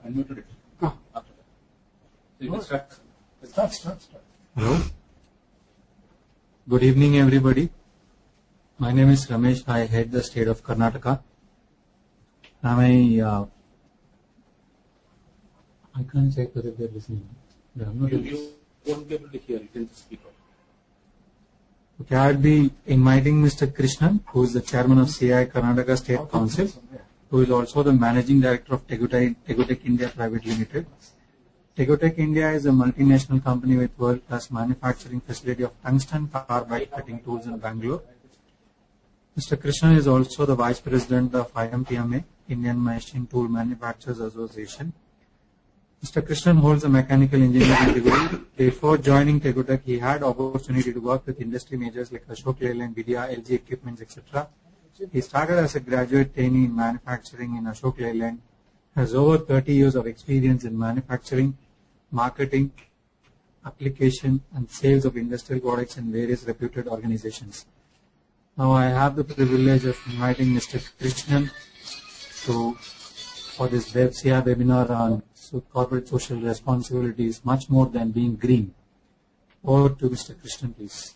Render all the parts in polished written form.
unmuted it. After that. So you can start. Hello. Good evening, everybody. My name is Ramesh. I head the state of Karnataka. I can't check whether they're listening. You won't be able to hear. You can just speak out. Okay, I'll be inviting Mr. Krishnan, who is the chairman of CII Karnataka State Council, who is also the managing director of Tegotech India Private Limited. Tegotech India is a multinational company with world-class manufacturing facility of tungsten carbide cutting tools in Bangalore. Mr. Krishnan is also the vice president of IMTMA, Indian Machine Tool Manufacturers Association. Mr. Krishnan holds a mechanical engineering degree. Before joining Tegotech, he had opportunity to work with industry majors like Ashok Leyland, Vidya, LG Equipments, etc. He started as a graduate trainee in manufacturing in Ashok Leyland, has over 30 years of experience in manufacturing, marketing, application, and sales of industrial products in various reputed organizations. Now I have the privilege of inviting Mr. Krishnan for this CII webinar on corporate social responsibility is much more than being green. Over to Mr. Krishnan, please.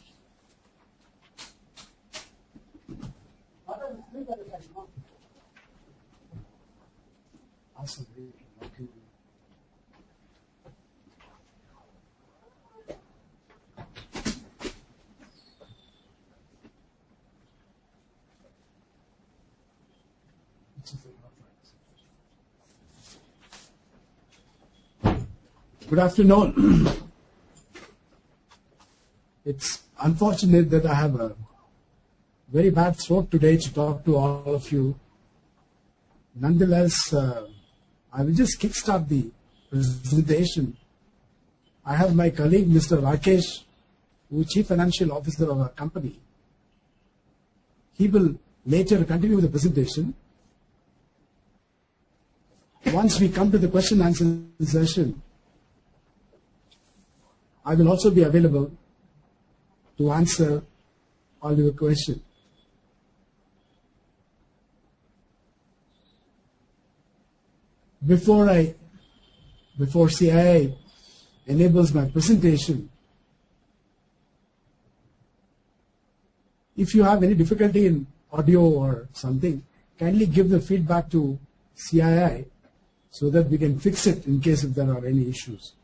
Good afternoon. It's unfortunate that I have a very bad throat today to talk to all of you. Nonetheless, I will just kickstart the presentation. I have my colleague, Mr. Rakesh, who is Chief Financial Officer of our company. He will later continue the presentation. Once we come to the question and answer session, I will also be available to answer all your questions. Before CII enables my presentation, if you have any difficulty in audio or something, kindly give the feedback to CII so that we can fix it in case if there are any issues.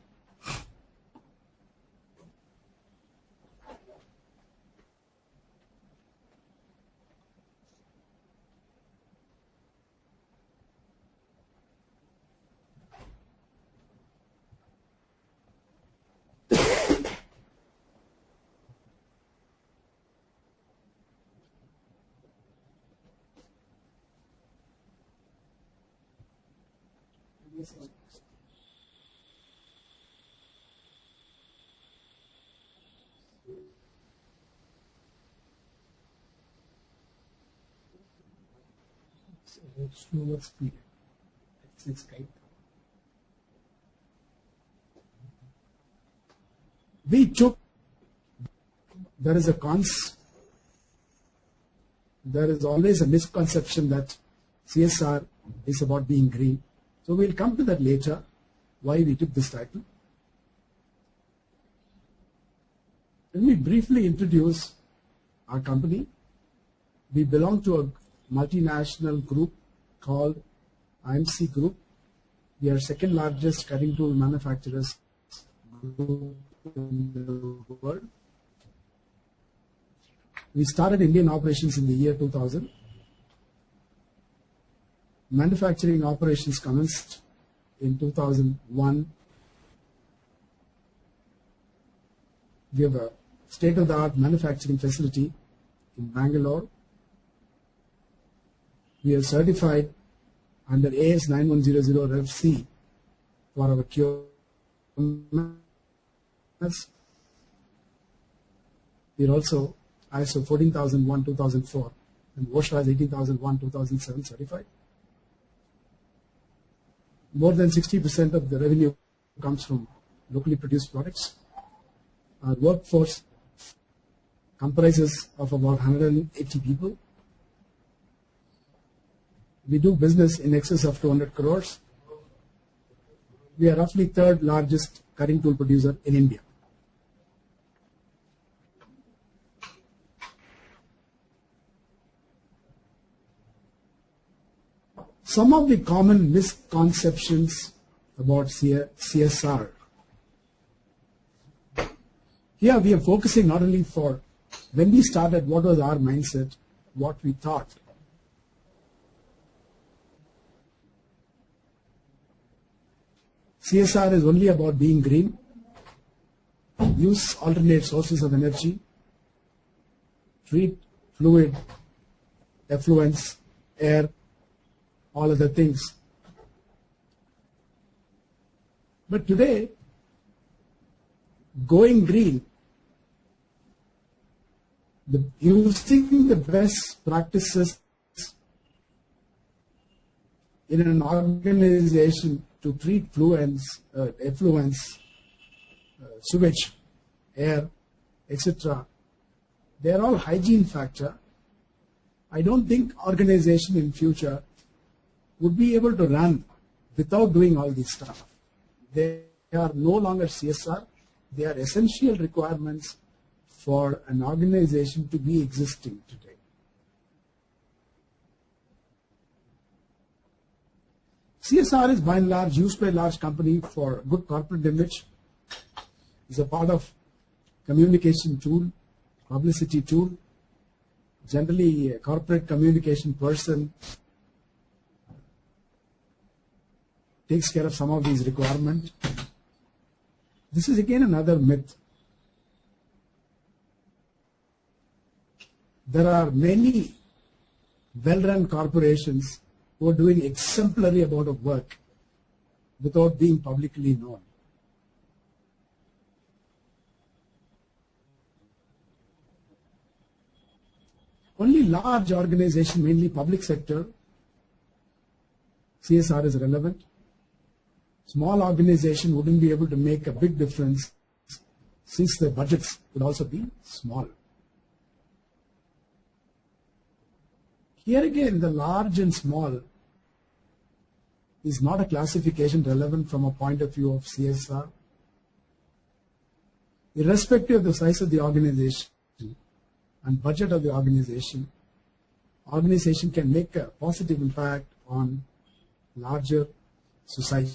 Slower speed. It's Skype. There is always a misconception that CSR is about being green. So we'll come to that later, why we took this title. Let me briefly introduce our company. We belong to a multinational group called IMC Group. We are second largest cutting tool manufacturers group in the world. We started Indian operations in the year 2000. Manufacturing operations commenced in 2001. We have a state-of-the-art manufacturing facility in Bangalore. We are certified under AS 9100 Rev C for our QMS. We are also ISO 14001:2004 and OSHA 18001:2007 certified. More than 60% of the revenue comes from locally produced products. Our workforce comprises of about 180 people. we do business in excess of 200 crores. We are roughly third largest cutting tool producer in India. Some of the common misconceptions about CSR. Here we are focusing not only for when we started, what was our mindset, what we thought. CSR is only about being green, use alternate sources of energy, treat fluid, effluents, air, all other things. But today, going green, using the best practices in an organization to treat effluents, sewage, air, etc. They are all hygiene factor. I don't think organization in future would be able to run without doing all this stuff. They are no longer CSR. They are essential requirements for an organization to be existing today. CSR is by and large used by a large company for good corporate image. It's a part of communication tool, publicity tool. Generally, a corporate communication person takes care of some of these requirements. This is again another myth. There are many well-run corporations who are doing exemplary amount of work without being publicly known. Only large organizations, mainly public sector, CSR is relevant. Small organization wouldn't be able to make a big difference since the budgets would also be small. Here again, the large and small is not a classification relevant from a point of view of CSR. Irrespective of the size of the organization and budget of the organization can make a positive impact on larger society.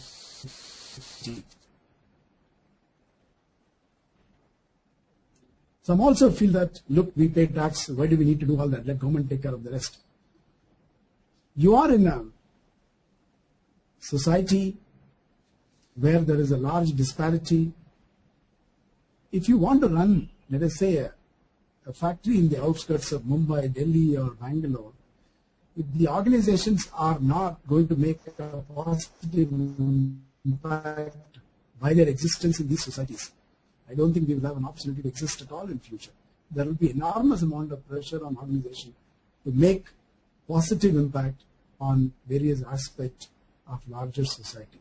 Some also feel that, look, we pay tax, why do we need to do all that? Let government take care of the rest. You are in a society where there is a large disparity. If you want to run, let us say, a factory in the outskirts of Mumbai, Delhi or Bangalore, if the organizations are not going to make a positive impact by their existence in these societies, I don't think we will have an opportunity to exist at all in future. There will be enormous amount of pressure on organization to make positive impact on various aspects of larger society.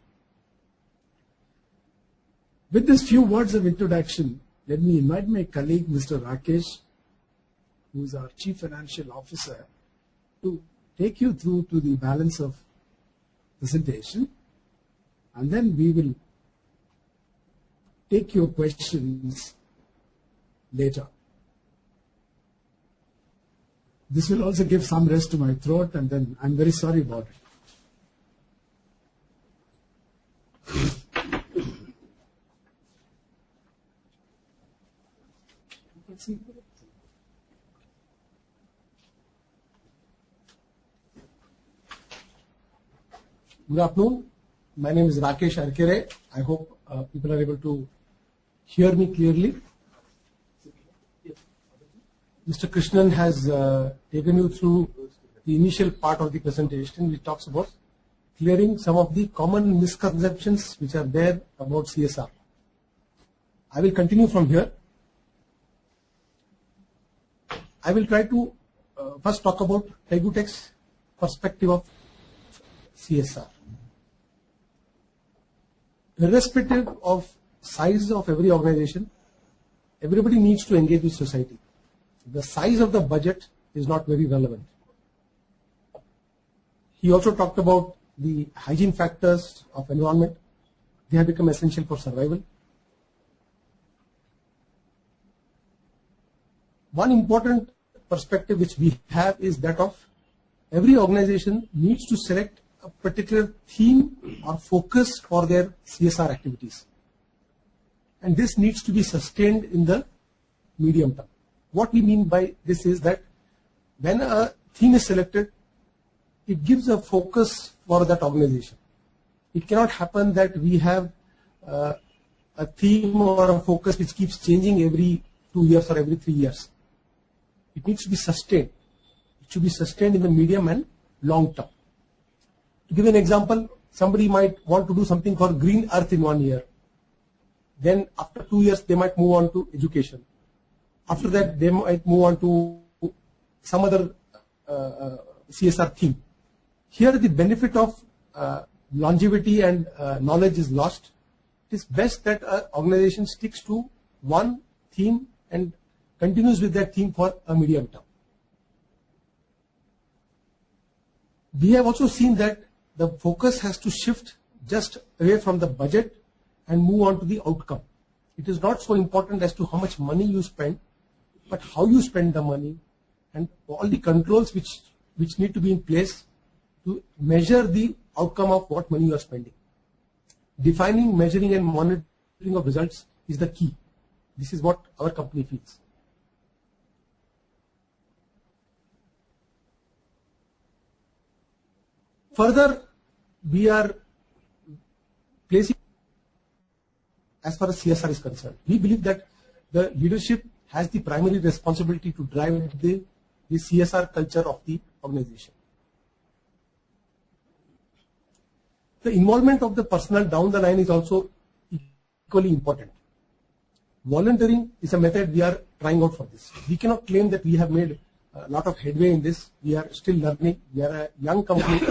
With these few words of introduction, let me invite my colleague Mr. Rakesh, who is our Chief Financial Officer, to take you through to the balance of presentation, and then we will take your questions later. This will also give some rest to my throat, and then I'm very sorry about it. Good afternoon. My name is Rakesh Arkere. I hope people are able to hear me clearly. Mr. Krishnan has taken you through the initial part of the presentation, which talks about clearing some of the common misconceptions which are there about CSR. I will continue from here. I will try to first talk about Tegutech's perspective of CSR. Irrespective of size of every organization, everybody needs to engage with society. The size of the budget is not very relevant. He also talked about the hygiene factors of environment. They have become essential for survival. One important perspective which we have is that of every organization needs to select a particular theme or focus for their CSR activities. And this needs to be sustained in the medium term. What we mean by this is that when a theme is selected, it gives a focus for that organization. It cannot happen that we have a theme or a focus which keeps changing every 2 years or every 3 years. It needs to be sustained. It should be sustained in the medium and long term. To give an example, somebody might want to do something for green earth in 1 year. Then after 2 years, they might move on to education. After that, they might move on to some other CSR theme. Here, the benefit of longevity and knowledge is lost. It is best that an organization sticks to one theme and continues with that theme for a medium term. We have also seen that the focus has to shift just away from the budget and move on to the outcome. It is not so important as to how much money you spend, but how you spend the money and all the controls which need to be in place to measure the outcome of what money you are spending. Defining, measuring and monitoring of results is the key. This is what our company feels. Further, we are placing, as far as CSR is concerned, we believe that the leadership has the primary responsibility to drive the CSR culture of the organization. The involvement of the personnel down the line is also equally important. Volunteering is a method we are trying out for this. We cannot claim that we have made a lot of headway in this. We are still learning. We are a young company.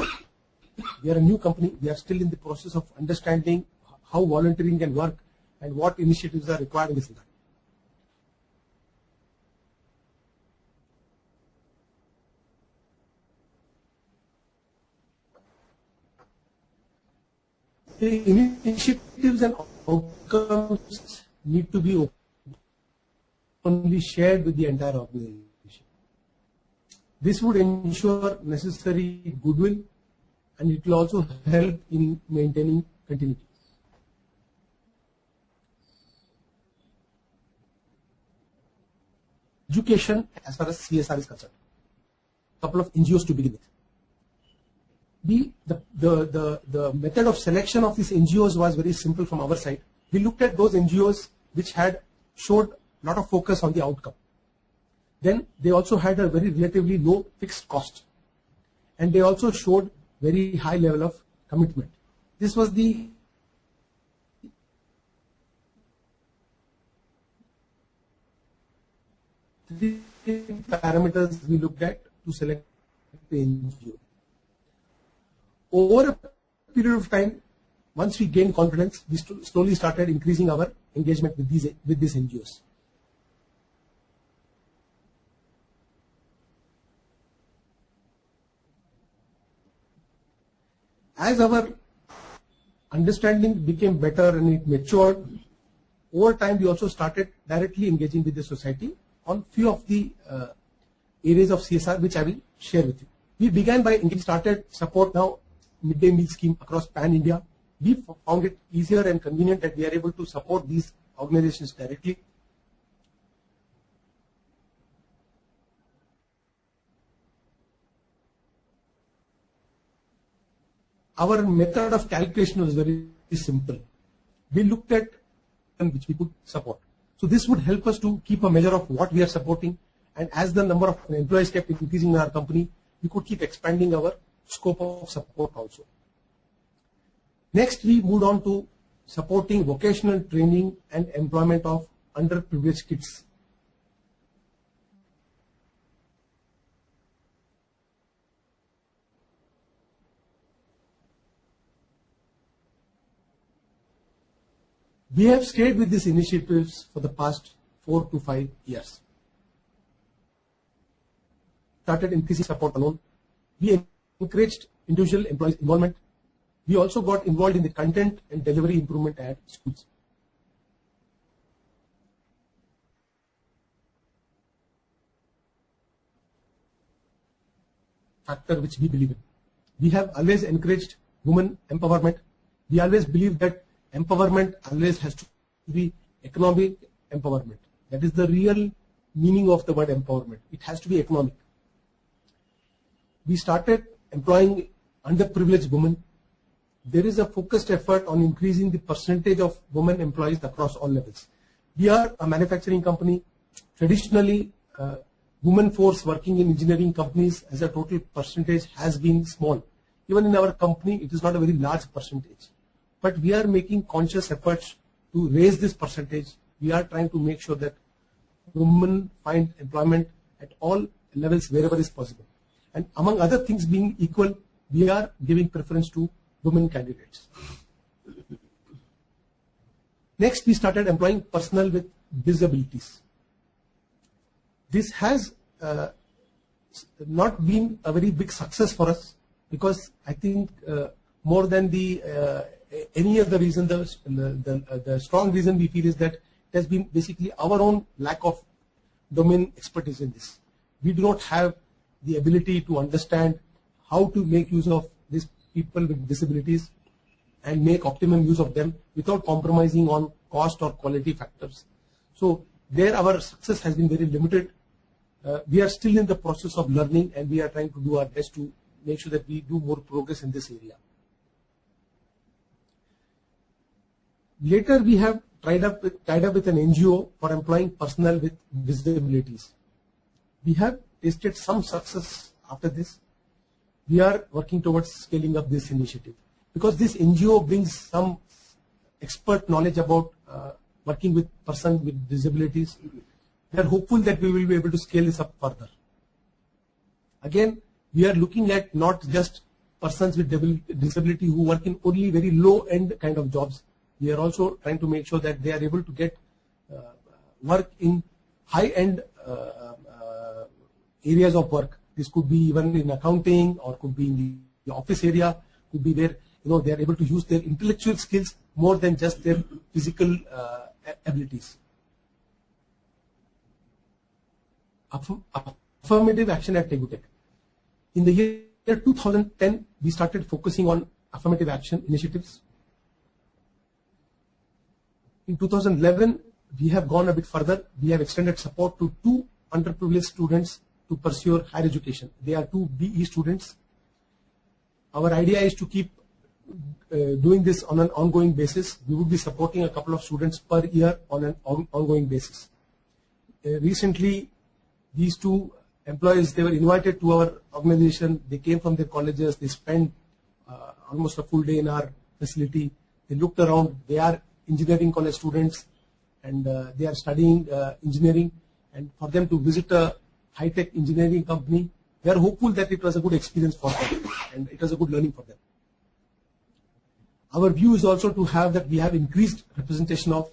We are a new company. We are still in the process of understanding how volunteering can work and what initiatives are required in this regard. The initiatives and outcomes need to be openly shared with the entire organization. This would ensure necessary goodwill and it will also help in maintaining continuity. Education as far as CSR is concerned. A couple of NGOs to begin with. The method of selection of these NGOs was very simple from our side. We looked at those NGOs which showed a lot of focus on the outcome. Then they also had a very relatively low fixed cost. And they also showed very high level of commitment. This was the three parameters we looked at to select the NGO. Over a period of time, once we gained confidence, we slowly started increasing our engagement with these NGOs. As our understanding became better and it matured, over time we also started directly engaging with the society on few of the areas of CSR which I will share with you. We began by started support now midday meal scheme across pan India. We found it easier and convenient that we are able to support these organizations directly. Our method of calculation was very simple. We looked at which we could support. So this would help us to keep a measure of what we are supporting, and as the number of employees kept increasing in our company, we could keep expanding our scope of support also. Next, we moved on to supporting vocational training and employment of underprivileged kids. We have stayed with these initiatives for the past 4 to 5 years. Started increasing support alone. We encouraged individual employees involvement. We also got involved in the content and delivery improvement at schools. Factor which we believe in. We have always encouraged women empowerment. We always believe that empowerment always has to be economic empowerment. That is the real meaning of the word empowerment. It has to be economic. We started employing underprivileged women. There is a focused effort on increasing the percentage of women employees across all levels. We are a manufacturing company. Traditionally, women force working in engineering companies as a total percentage has been small. Even in our company, it is not a very large percentage. But we are making conscious efforts to raise this percentage. We are trying to make sure that women find employment at all levels wherever is possible. And among other things being equal, we are giving preference to women candidates. Next, we started employing personnel with disabilities. This has not been a very big success for us because I think more than the any other reason, the strong reason we feel is that it has been basically our own lack of domain expertise in this. We do not have the ability to understand how to make use of these people with disabilities and make optimum use of them without compromising on cost or quality factors. So there our success has been very limited. We are still in the process of learning and we are trying to do our best to make sure that we do more progress in this area. Later we have tied up with an NGO for employing personnel with disabilities. We have tasted some success after this. We are working towards scaling up this initiative because this NGO brings some expert knowledge about working with persons with disabilities. We are hopeful that we will be able to scale this up further. Again, we are looking at not just persons with disability who work in only very low-end kind of jobs. We are also trying to make sure that they are able to get work in high-end areas of work. This could be even in accounting or could be in the office area, could be where they are able to use their intellectual skills more than just their physical abilities. Affirmative action at Tegutech. In the year 2010, we started focusing on affirmative action initiatives. In 2011, we have gone a bit further. We have extended support to 2 underprivileged students to pursue higher education. They are 2 BE students. Our idea is to keep doing this on an ongoing basis. We would be supporting a couple of students per year on an ongoing basis. Recently, these 2 employees, they were invited to our organization. They came from their colleges. They spent almost a full day in our facility. They looked around. They are engineering college students and they are studying engineering. And for them to visit a high-tech engineering company, we are hopeful that it was a good experience for them and it was a good learning for them. Our view is also to have that we have increased representation of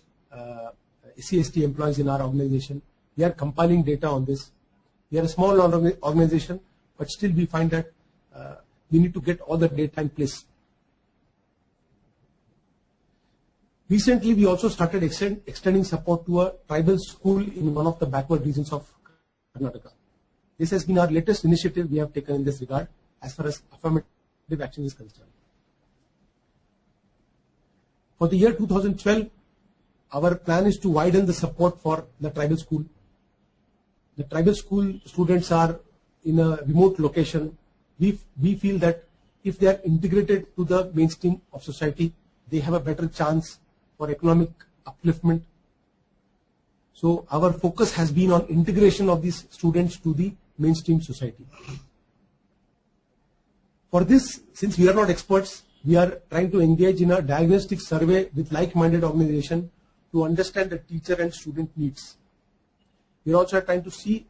SC/ST employees in our organization. We are compiling data on this. We are a small organization, but still we find that we need to get all the data in place. Recently, we also started extending support to a tribal school in one of the backward regions of Karnataka. This has been our latest initiative we have taken in this regard as far as affirmative action is concerned. For the year 2012, our plan is to widen the support for the tribal school. The tribal school students are in a remote location. We feel that if they are integrated to the mainstream of society, they have a better chance for economic upliftment. So our focus has been on integration of these students to the mainstream society. For this, since we are not experts, we are trying to engage in a diagnostic survey with like-minded organization to understand the teacher and student needs. We are also trying to see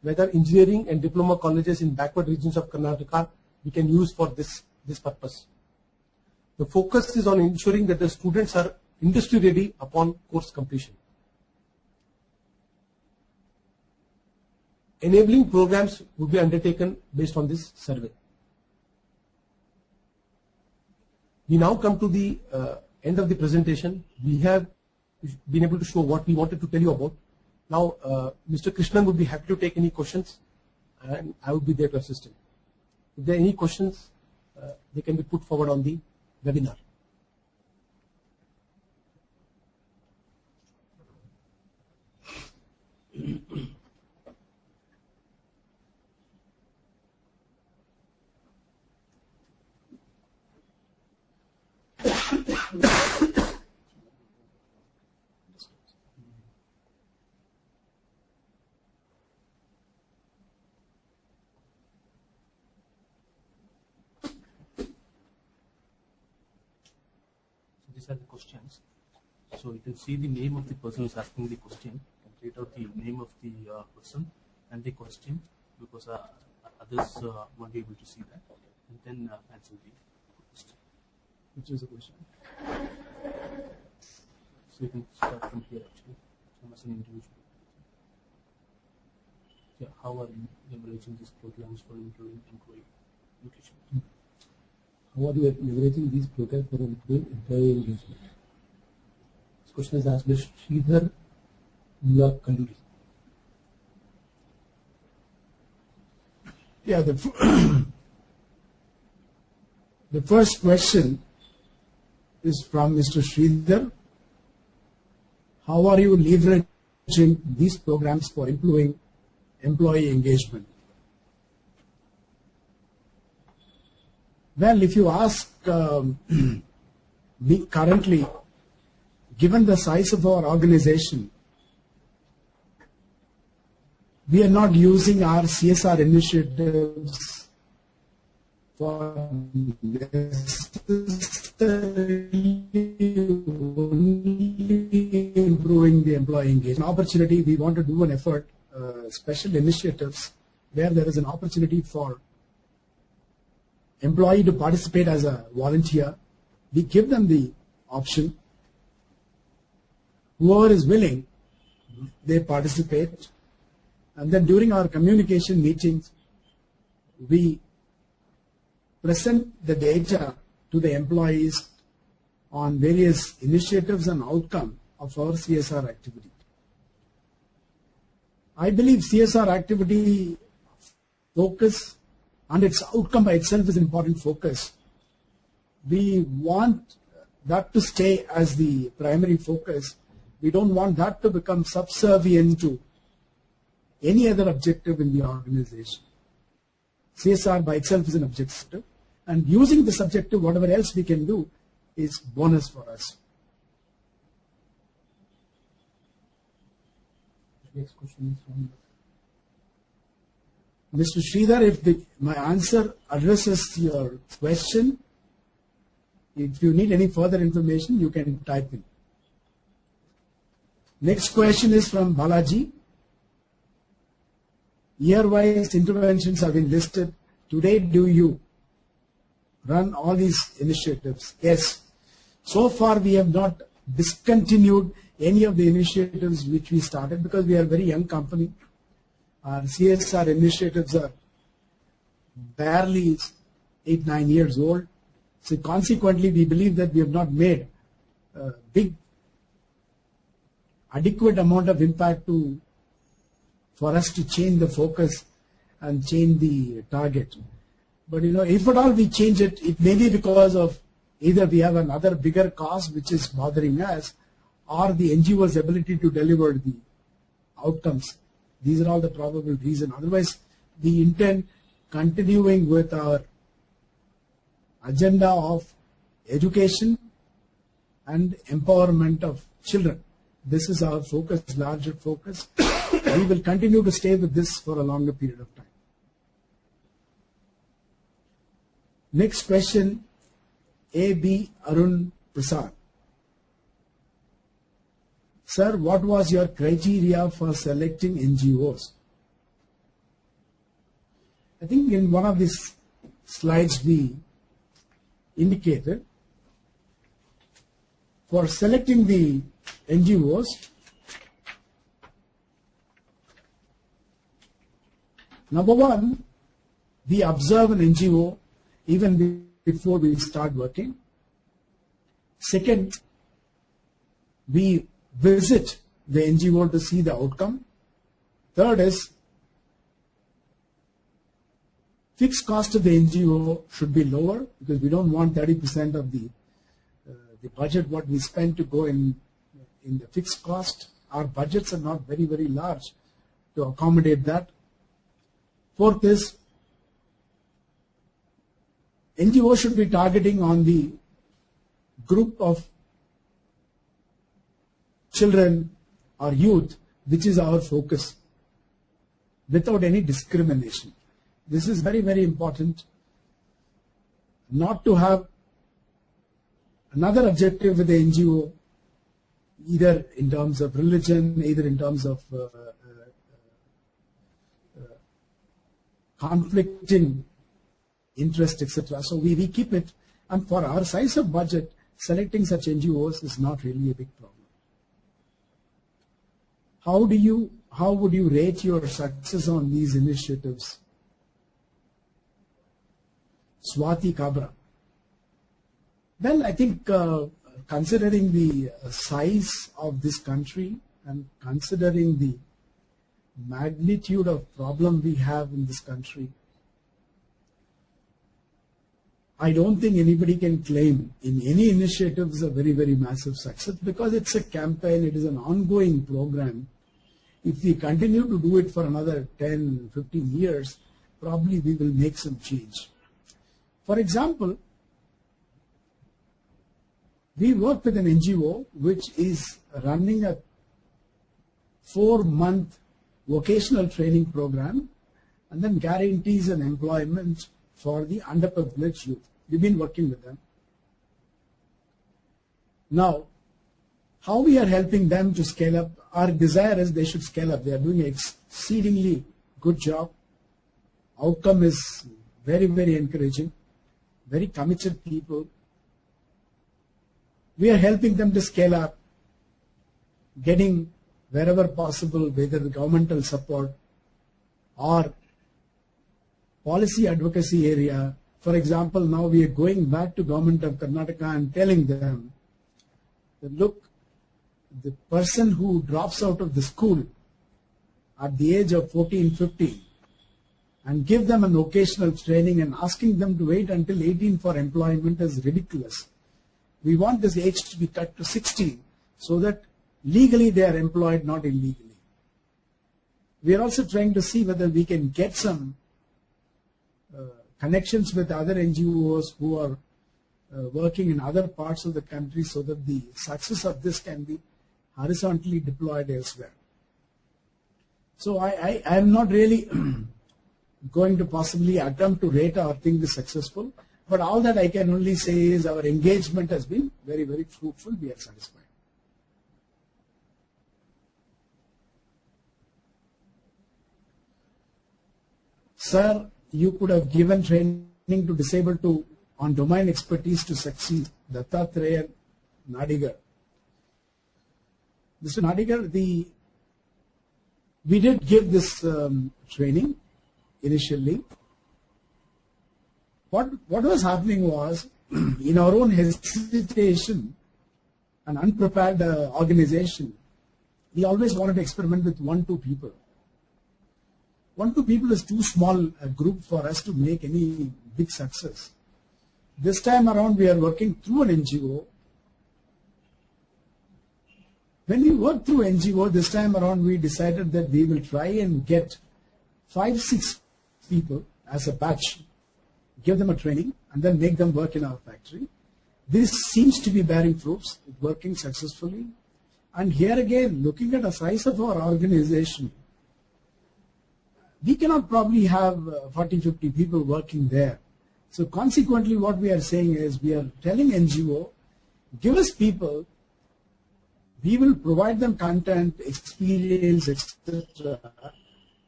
whether engineering and diploma colleges in backward regions of Karnataka we can use for this purpose. The focus is on ensuring that the students are industry ready upon course completion. Enabling programs would be undertaken based on this survey. We now come to the end of the presentation. We have been able to show what we wanted to tell you about. Now, Mr. Krishnan would be happy to take any questions, and I would be there to assist him. If there are any questions, they can be put forward on the webinar. These are the questions. So you can see the name of the person who is asking the question, and write out the name of the person and the question, because others won't be able to see that, and then answer the question. Which is the question? So you can start from here actually. So as an individual. Yeah, how are you leveraging these programs for improving employee education? How are you leveraging these programs for employee engagement? This question is asked by Sridhar Kanduri. Yeah, the first question is from Mr. Sridhar. How are you leveraging these programs for improving employee engagement? Well, if you ask me currently, given the size of our organization, we are not using our CSR initiatives for necessarily only improving the employee engagement. Opportunity, we want to do an effort, special initiatives where there is an opportunity for employee to participate as a volunteer. We give them the option. Whoever is willing, they participate. And then during our communication meetings, we present the data to the employees on various initiatives and outcome of our CSR activity. I believe CSR activity focus and its outcome by itself is an important focus. We want that to stay as the primary focus. We don't want that to become subservient to any other objective in the organization. CSR by itself is an objective, and using this objective, whatever else we can do, is bonus for us. Next question is from Mr. Sridhar, if my answer addresses your question, if you need any further information, you can type in. Next question is from Balaji. Year-wise interventions have been listed. Today, do you run all these initiatives? Yes. So far, we have not discontinued any of the initiatives which we started because we are a very young company. Our CSR initiatives are barely 8-9 years old. So consequently, we believe that we have not made a big, adequate amount of impact for us to change the focus and change the target. But if at all we change it, it may be because of either we have another bigger cause which is bothering us, or the NGO's ability to deliver the outcomes. These are all the probable reasons. Otherwise, we intend continuing with our agenda of education and empowerment of children. This is our focus, larger focus. We will continue to stay with this for a longer period of time. Next question, A.B. Arun Prasad. Sir, what was your criteria for selecting NGOs? I think in one of these slides we indicated for selecting the NGOs, number one, we observe an NGO even before we start working. Second, we visit the NGO to see the outcome. Third is, fixed cost of the NGO should be lower because we don't want 30% of the budget what we spend to go in the fixed cost. Our budgets are not very, very large to accommodate that. Fourth is, NGO should be targeting on the group of children or youth, which is our focus, without any discrimination. This is very, very important, not to have another objective with the NGO, either in terms of religion, either in terms of conflicting interest, etc. So we keep it, and for our size of budget, selecting such NGOs is not really a big problem. How would you rate your success on these initiatives? Swati Kabra. Well, I think considering the size of this country and considering the magnitude of problem we have in this country, I don't think anybody can claim in any initiatives a very, very massive success, because it's a campaign, it is an ongoing program. If we continue to do it for another 10, 15 years, probably we will make some change. For example, we work with an NGO which is running a 4-month vocational training program and then guarantees an employment for the underprivileged youth. We've been working with them. Now, how we are helping them to scale up, our desire is they should scale up. They are doing an exceedingly good job. Outcome is very, very encouraging. Very committed people. We are helping them to scale up, getting wherever possible, whether the governmental support or policy advocacy area. For example, now we are going back to Government of Karnataka and telling them that, look, the person who drops out of the school at the age of 14, 15, and give them an vocational training and asking them to wait until 18 for employment is ridiculous. We want this age to be cut to 16 so that legally they are employed, not illegally. We are also trying to see whether we can get some connections with other NGOs who are working in other parts of the country so that the success of this can be horizontally deployed elsewhere. So I am not really going to possibly attempt to rate our thing is successful, but all that I can only say is our engagement has been very, very fruitful. We are satisfied. Sir, you could have given training to disabled on domain expertise to succeed. Dattatreya Nadigar. Mr. Nadigar, we did give this training initially. What was happening was, in our own hesitation and unprepared organization, we always wanted to experiment with 1-2 people. 1-2 people is too small a group for us to make any big success. This time around we are working through an NGO. When we work through NGO, this time around we decided that we will try and get 5-6 people as a batch, give them a training and then make them work in our factory. This seems to be bearing fruits, working successfully. And here again, looking at the size of our organization, we cannot probably have 40-50 people working there. So consequently what we are saying is, we are telling NGO, give us people, we will provide them content, experience, etc.,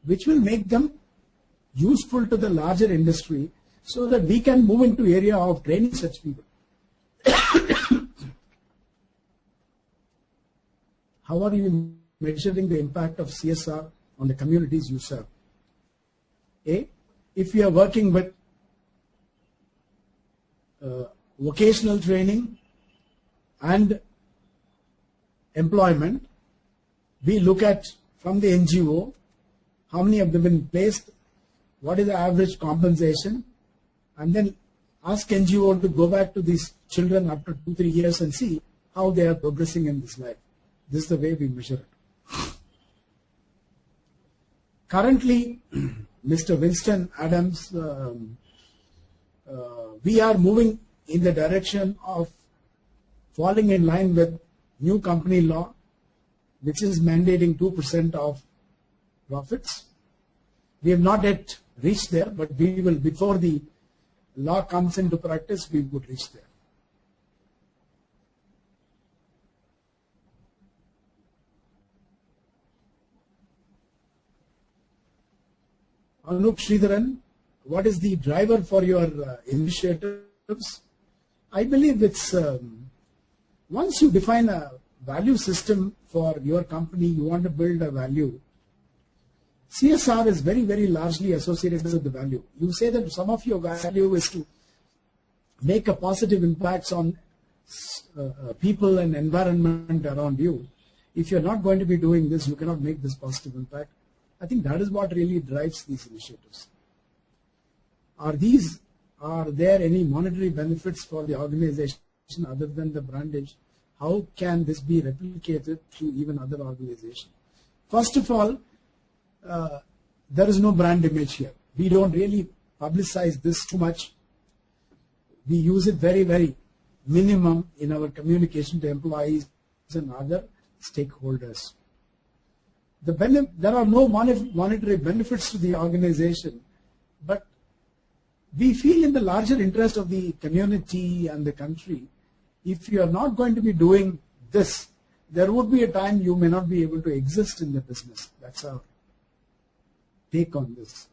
which will make them useful to the larger industry so that we can move into area of training such people. How are you measuring the impact of CSR on the communities you serve? If you are working with vocational training, and employment. We look at from the NGO, how many have been placed, what is the average compensation, and then ask NGO to go back to these children after 2-3 years and see how they are progressing in this life. This is the way we measure it. Currently, Mr. Winston Adams, we are moving in the direction of falling in line with new company law, which is mandating 2% of profits. We have not yet reached there, but we will, before the law comes into practice, we would reach there. Anup Sridharan, what is the driver for your initiatives? I believe it's once you define a value system for your company, you want to build a value. CSR is very, very largely associated with the value. You say that some of your value is to make a positive impact on people and environment around you. If you're not going to be doing this, you cannot make this positive impact. I think that is what really drives these initiatives. Are there any monetary benefits for the organization other than the brandage? How can this be replicated to even other organizations? First of all, there is no brand image here. We don't really publicize this too much. We use it very, very minimum in our communication to employees and other stakeholders. There are no monetary benefits to the organization, but we feel in the larger interest of the community and the country, if you are not going to be doing this, there would be a time you may not be able to exist in the business. That's our take on this.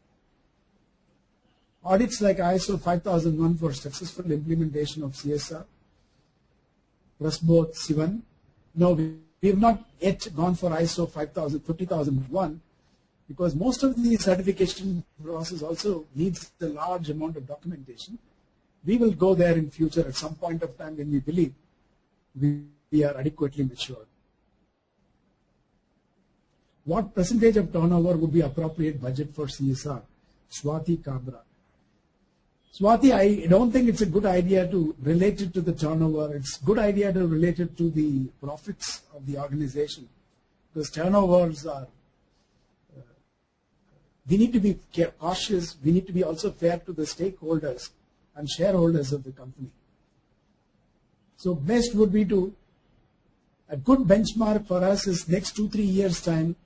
Audits like ISO 5001 for successful implementation of CSR, plus both Sivan. No, we have not yet gone for ISO 50001 because most of the certification process also needs a large amount of documentation. We will go there in future at some point of time when we believe we are adequately mature. What percentage of turnover would be appropriate budget for CSR? Swati Kabra. Swati, I don't think it's a good idea to relate it to the turnover. It's a good idea to relate it to the profits of the organization. Because turnovers are, we need to be cautious. We need to be also fair to the stakeholders and shareholders of the company. So best would be to, a good benchmark for us is next 2-3 years time,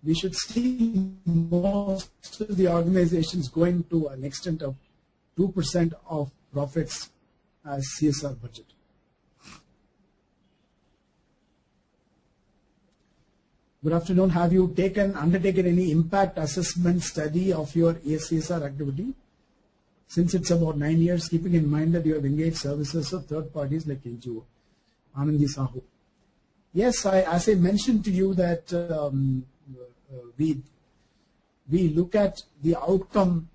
we should see most of the organizations going to an extent of 2% of profits as CSR budget. Good afternoon. Have you undertaken any impact assessment study of your CSR activity? Since it's about 9 years, keeping in mind that you have engaged services of third parties like NGO. Anandi Sahu. Yes, as I mentioned to you that we look at the outcome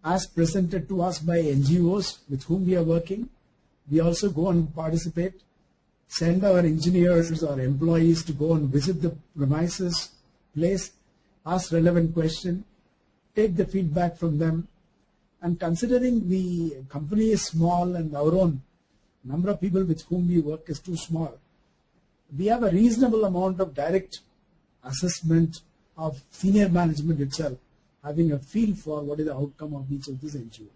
as presented to us by NGOs with whom we are working. We also go and participate, send our engineers or employees to go and visit the premises, place, ask relevant questions, take the feedback from them, and considering the company is small and our own number of people with whom we work is too small, we have a reasonable amount of direct assessment of senior management itself, having a feel for what is the outcome of each of these NGO.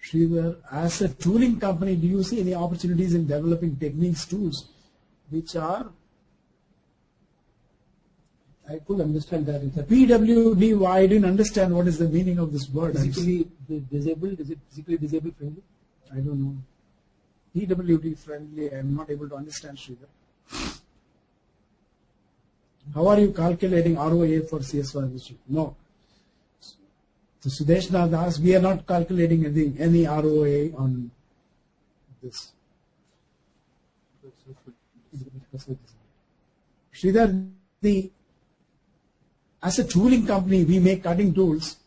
Sridhar, as a tooling company, do you see any opportunities in developing techniques, tools, which are, I couldn't understand that. PWD, I didn't understand what is the meaning of this word. Physically disabled? Is it physically disabled friendly? I don't know. PWD friendly, I am not able to understand, Sridhar. How are you calculating ROA for CSR? No. So Sudeshnath asked, we are not calculating any ROA on this. Sridhar, as a tooling company, we make cutting tools.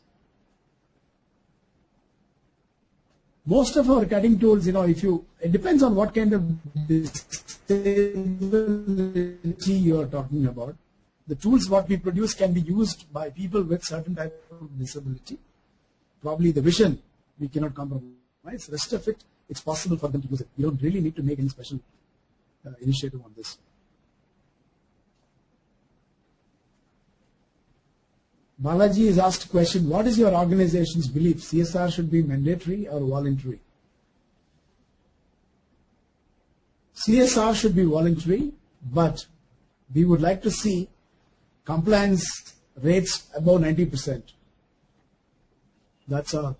Most of our cutting tools, it depends on what kind of disability you are talking about. The tools what we produce can be used by people with certain type of disability. Probably the vision we cannot compromise. Rest of it, it's possible for them to use it. You don't really need to make any special initiative on this. Balaji is asked a question, what is your organization's belief? CSR should be mandatory or voluntary? CSR should be voluntary, but we would like to see compliance rates above 90%. That's our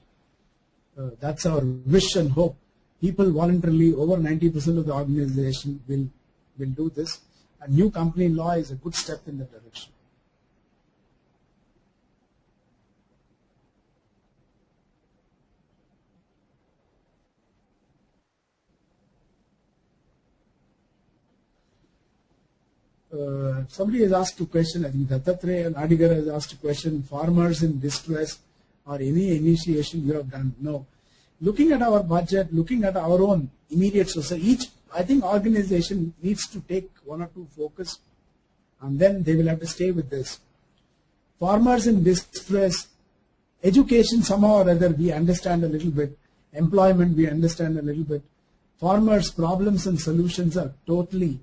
wish and hope. People voluntarily, over 90% of the organization will do this. A new company law is a good step in that direction. Somebody has asked a question, I think Dattatreya Nadigar has asked a question, farmers in distress or any initiation you have done? No. Looking at our budget, looking at our own immediate society, I think organization needs to take one or two focus and then they will have to stay with this. Farmers in distress, education somehow or other we understand a little bit, employment we understand a little bit. Farmers' problems and solutions are totally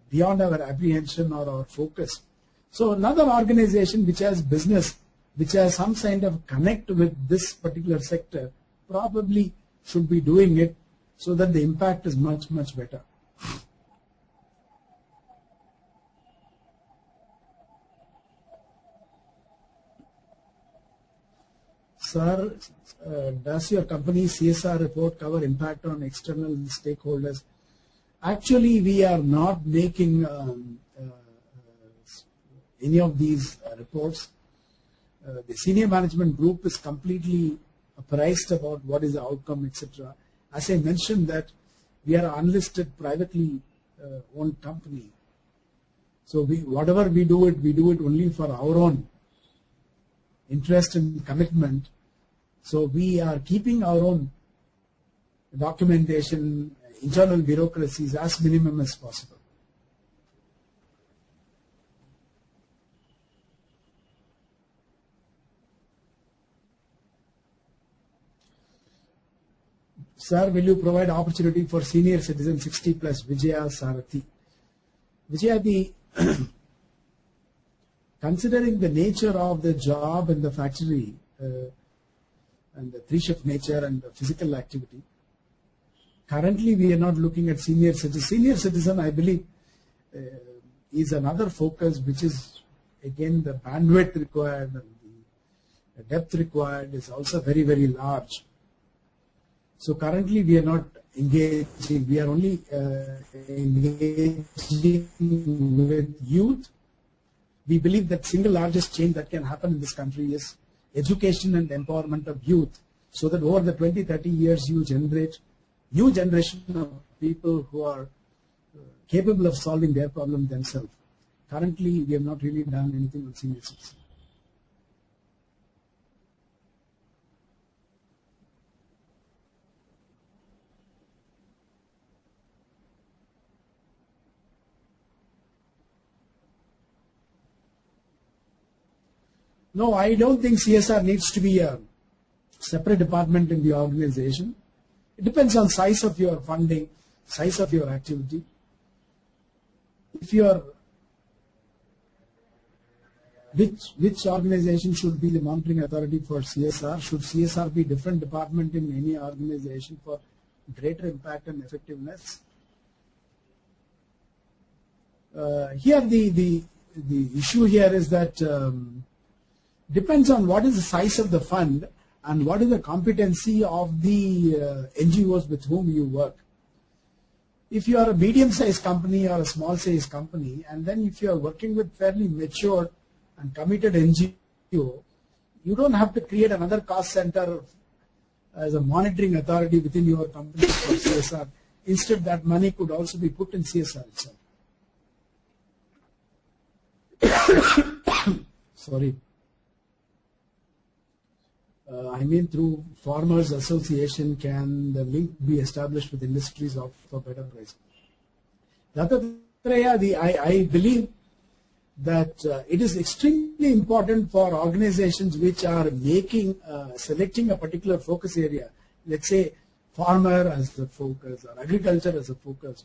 beyond our apprehension or our focus. So another organization which has business, which has some kind of connect with this particular sector, probably should be doing it so that the impact is much, much better. Sir, does your company's CSR report cover impact on external stakeholders? Actually, we are not making any of these reports. The senior management group is completely apprised about what is the outcome, etc. As I mentioned that we are an unlisted privately owned company. So whatever we do it only for our own interest and commitment. So we are keeping our own documentation, internal bureaucracies as minimum as possible. Sir, will you provide opportunity for senior citizen 60 plus Vijaya Sarathi? Vijaya, considering the nature of the job in the factory and the three-shift nature and the physical activity, currently we are not looking at senior citizen. Senior citizen, I believe, is another focus, which is again the bandwidth required and the depth required is also very, very large. So currently we are not engaging, we are only engaging with youth. We believe that single largest change that can happen in this country is education and empowerment of youth, so that over the 20-30 years you generate new generation of people who are capable of solving their problem themselves. Currently we have not really done anything on senior citizens. No, I don't think CSR needs to be a separate department in the organization. It depends on size of your funding, size of your activity. If you are, which organization should be the monitoring authority for CSR? Should CSR be different department in any organization for greater impact and effectiveness? Here the issue here is that depends on what is the size of the fund and what is the competency of the NGOs with whom you work. If you are a medium-sized company or a small-sized company, and then if you are working with fairly mature and committed NGO, you don't have to create another cost center as a monitoring authority within your company for CSR. Instead, that money could also be put in CSR itself. sorry. I mean, through Farmers Association, can the link be established with industries of for better price? Dattatreya, I believe that it is extremely important for organizations which are making, selecting a particular focus area, let's say farmer as the focus or agriculture as a focus.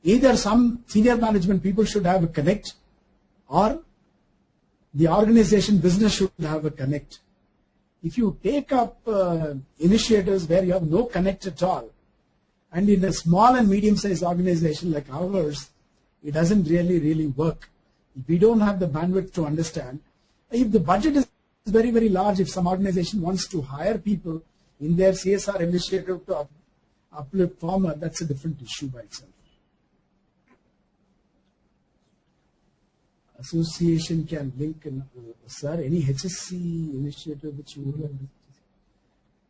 Either some senior management people should have a connect, or the organization business should have a connect. If you take up initiatives where you have no connect at all, and in a small and medium-sized organization like ours, it doesn't really work. If we don't have the bandwidth to understand, if the budget is very, very large, if some organization wants to hire people in their CSR initiative to uplift farmer, that's a different issue by itself. Association can link, sir, any HSC initiative which you would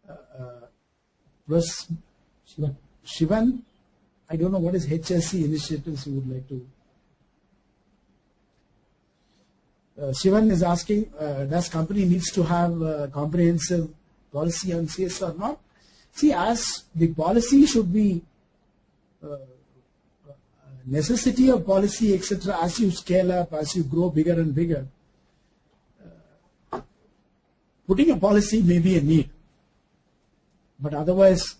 like. Plus, Shivan, I don't know what is HSC initiatives you would like to. Shivan is asking, does company needs to have a comprehensive policy on CSR or not? See, as the policy should be necessity of policy, etc. As you scale up, as you grow bigger and bigger, putting a policy may be a need, but otherwise,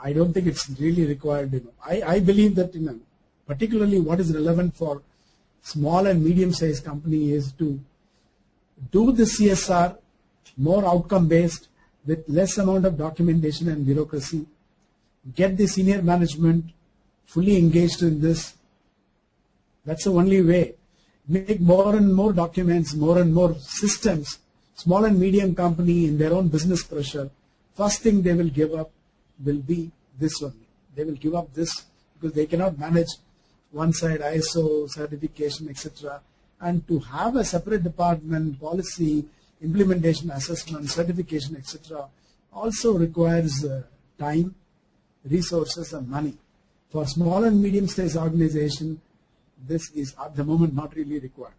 I don't think it's really required. I believe that, particularly what is relevant for small and medium-sized company is to do the CSR more outcome-based with less amount of documentation and bureaucracy. Get the senior management fully engaged in this. That's the only way. Make more and more documents, more and more systems. Small and medium company in their own business pressure, first thing they will give up will be this one. They will give up this because they cannot manage one side ISO certification, etc. And to have a separate department, policy, implementation, assessment, certification, etc. also requires time, resources, and money. For small and medium-sized organization, this is at the moment not really required.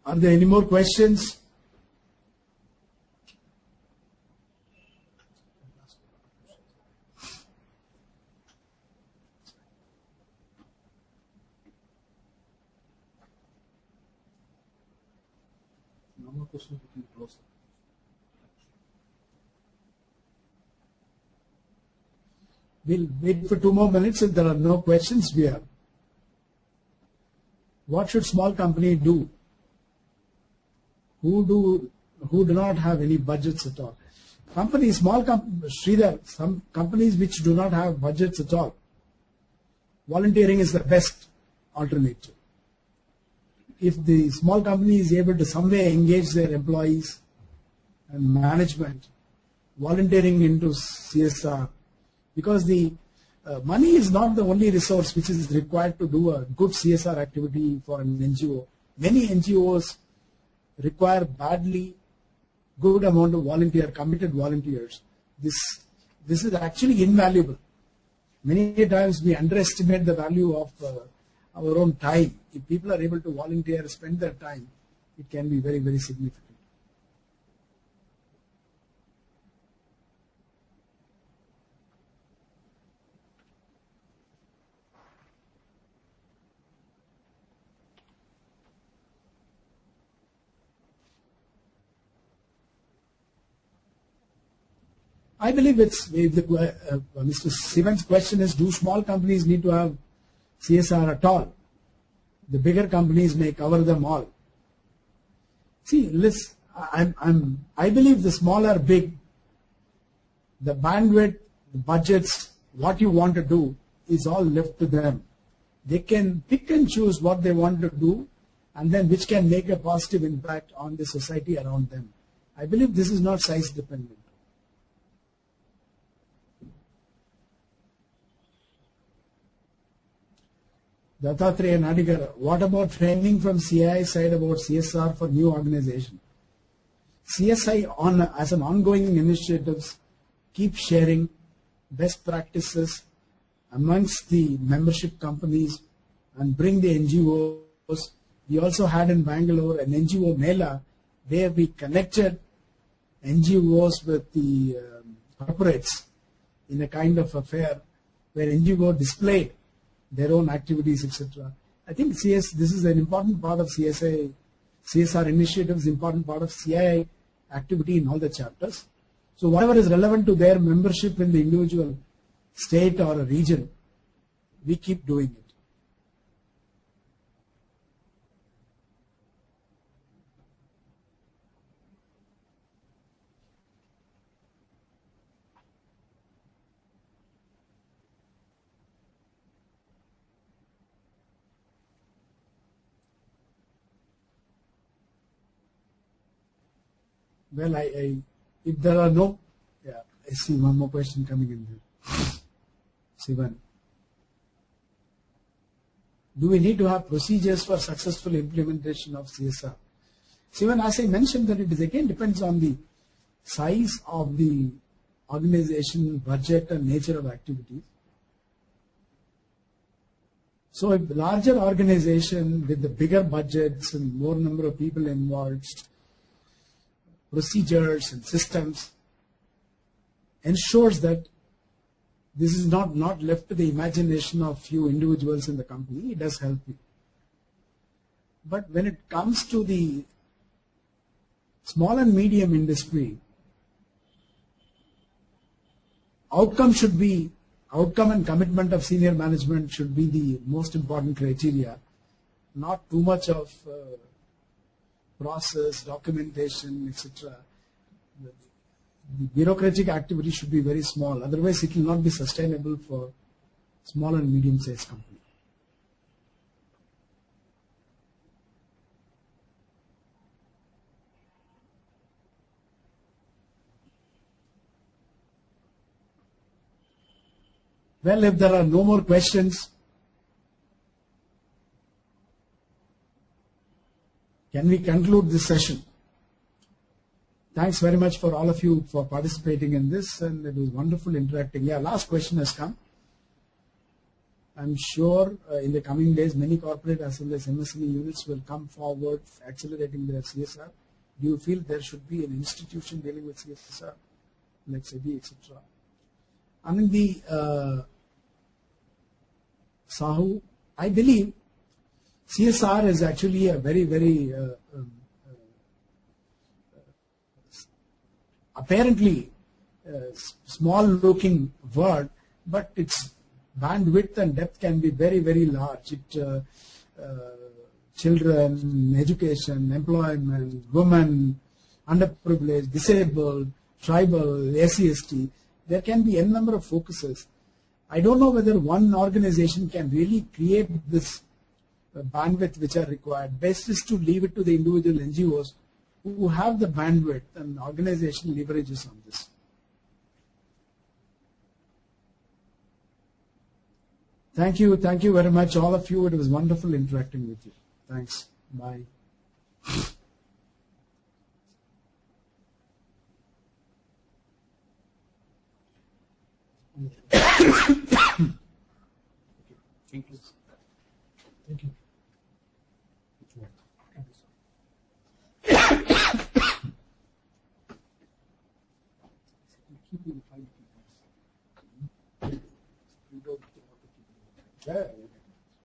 Are there any more questions? No more questions, we can close. We'll wait for 2 more minutes. If there are no questions, we are. What should small company do? Who do not have any budgets at all? Companies, small companies, Sridhar, some companies which do not have budgets at all. Volunteering is the best alternative. If the small company is able to some way engage their employees and management, volunteering into CSR, because the money is not the only resource which is required to do a good CSR activity for an NGO. Many NGOs require badly good amount of committed volunteers. This is actually invaluable. Many times we underestimate the value of our own time. If people are able to volunteer, spend their time, it can be very, very significant. I believe Mr. Sivan's question is, do small companies need to have CSR at all? The bigger companies may cover them all. See, I believe the small or big, the bandwidth, the budgets, what you want to do is all left to them. They can pick and choose what they want to do, and then which can make a positive impact on the society around them. I believe this is not size dependent. Dattatreya Nadigar, what about training from CII side about CSR for new organization? CSI as an ongoing initiatives keep sharing best practices amongst the membership companies and bring the NGOs. We also had in Bangalore an NGO Mela where we connected NGOs with the corporates in a kind of affair where NGO displayed their own activities, etc. I think this is an important part of CSR initiatives, important part of CII activity in all the chapters. So whatever is relevant to their membership in the individual state or a region, we keep doing it. Well, if there are no, yeah, I see one more question coming in there. Sivan, do we need to have procedures for successful implementation of CSR? Sivan, as I mentioned, that it is again depends on the size of the organization, budget, and nature of activities. So, a larger organization with the bigger budgets and more number of people involved, procedures and systems ensures that this is not left to the imagination of few individuals in the company. It does help you. But when it comes to the small and medium industry, outcome and commitment of senior management should be the most important criteria, not too much of process, documentation, etc. The bureaucratic activity should be very small, otherwise it will not be sustainable for small and medium-sized company. Well, if there are no more questions, can we conclude this session? Thanks very much for all of you for participating in this, and it was wonderful interacting. Yeah, last question has come. I'm sure in the coming days, many corporate as well as MSME units will come forward accelerating their CSR. Do you feel there should be an institution dealing with CSR, like CII, etc.? I mean, the Sahu, I believe CSR is actually a very, very apparently small-looking word, but its bandwidth and depth can be very, very large. Children, education, employment, women, underprivileged, disabled, tribal, SC/ST. There can be n number of focuses. I don't know whether one organization can really create this bandwidth which are required. Best is to leave it to the individual NGOs who have the bandwidth, and organization leverages on this. Thank you very much, all of you. It was wonderful interacting with you. Thanks. Bye. Thank you. Thank you. Yeah.